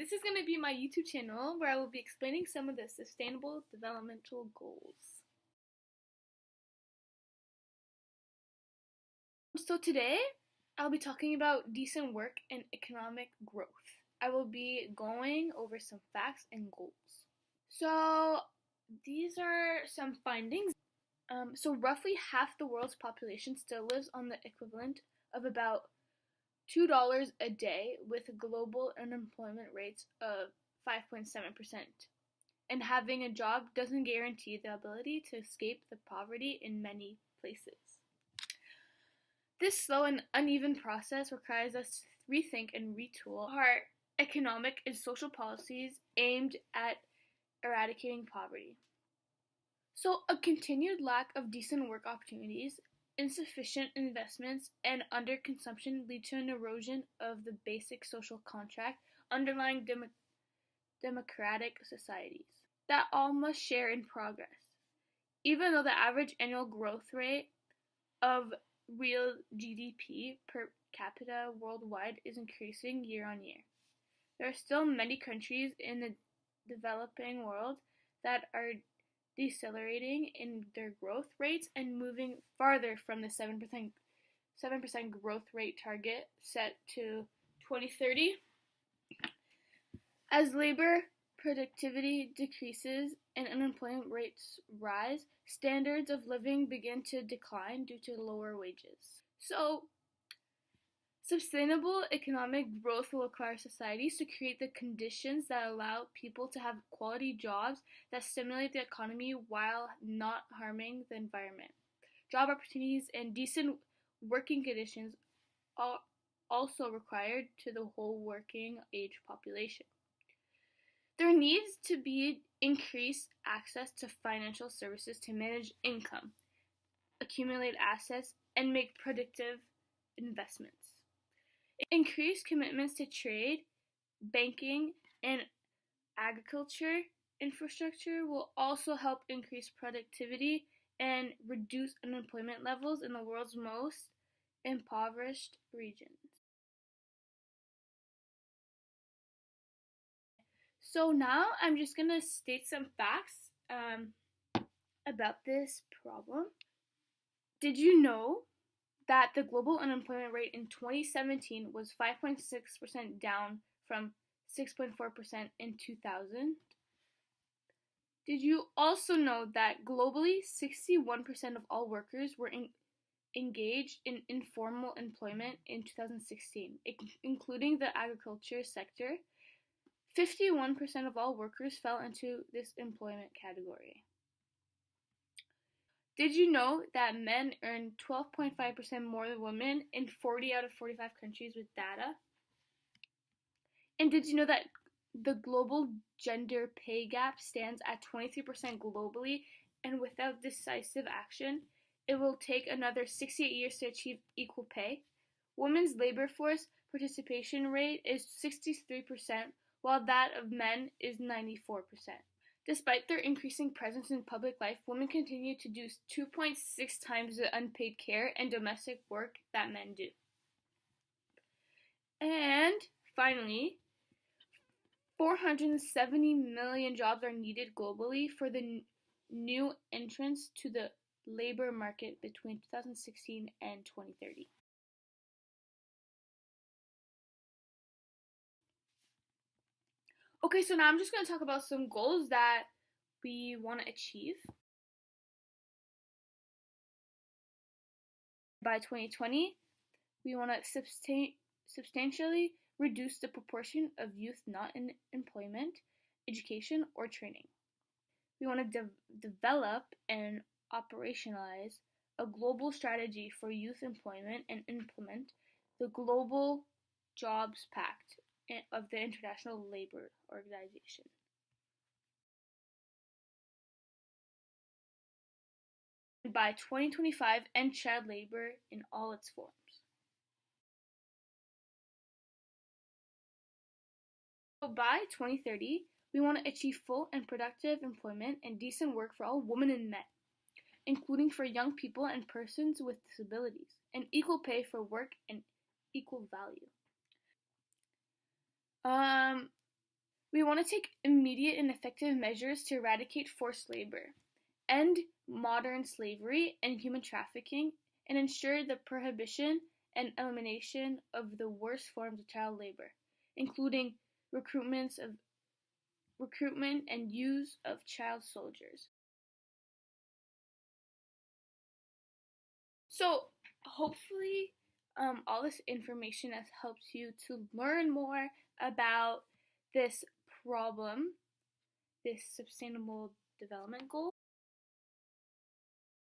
This is going to be my YouTube channel where I will be explaining some of the Sustainable Developmental Goals. So today, I'll be talking about decent work and economic growth. I will be going over some facts and goals. So these are some findings. So roughly half the world's population still lives on the equivalent of about $2 a day, with global unemployment rates of 5.7%. And having a job doesn't guarantee the ability to escape the poverty in many places. This slow and uneven process requires us to rethink and retool our economic and social policies aimed at eradicating poverty. So, a continued lack of decent work opportunities, insufficient investments, and underconsumption lead to an erosion of the basic social contract underlying democratic societies that all must share in progress. Even though the average annual growth rate of real GDP per capita worldwide is increasing year on year, there are still many countries in the developing world that are decelerating in their growth rates and moving farther from the 7% growth rate target set to 2030. As labor productivity decreases and unemployment rates rise, standards of living begin to decline due to lower wages. So, sustainable economic growth will require societies to create the conditions that allow people to have quality jobs that stimulate the economy while not harming the environment. Job opportunities and decent working conditions are also required to the whole working age population. There needs to be increased access to financial services to manage income, accumulate assets, and make productive investments. Increased commitments to trade, banking, and agriculture infrastructure will also help increase productivity and reduce unemployment levels in the world's most impoverished regions. So now I'm just going to state some facts about this problem. Did you know that the global unemployment rate in 2017 was 5.6%, down from 6.4% in 2000? Did you also know that globally 61% of all workers were engaged in informal employment in 2016, including the agriculture sector? 51% of all workers fell into this employment category. Did you know that men earn 12.5% more than women in 40 out of 45 countries with data? And did you know that the global gender pay gap stands at 23% globally, and without decisive action, it will take another 68 years to achieve equal pay? Women's labor force participation rate is 63%, while that of men is 94%. Despite their increasing presence in public life, women continue to do 2.6 times the unpaid care and domestic work that men do. And finally, 470 million jobs are needed globally for the new entrants to the labor market between 2016 and 2030. Okay, so now I'm just going to talk about some goals that we want to achieve. By 2020, we want to substantially reduce the proportion of youth not in employment, education, or training. We want to develop and operationalize a global strategy for youth employment and implement the Global Jobs Pact of the International Labour Organization. By 2025, end child labor in all its forms. So by 2030, we want to achieve full and productive employment and decent work for all women and men, including for young people and persons with disabilities, and equal pay for work and equal value. We want to take immediate and effective measures to eradicate forced labor, end modern slavery and human trafficking, and ensure the prohibition and elimination of the worst forms of child labor, including recruitment and use of child soldiers. So hopefully, all this information has helped you to learn more about this problem, this sustainable development goal.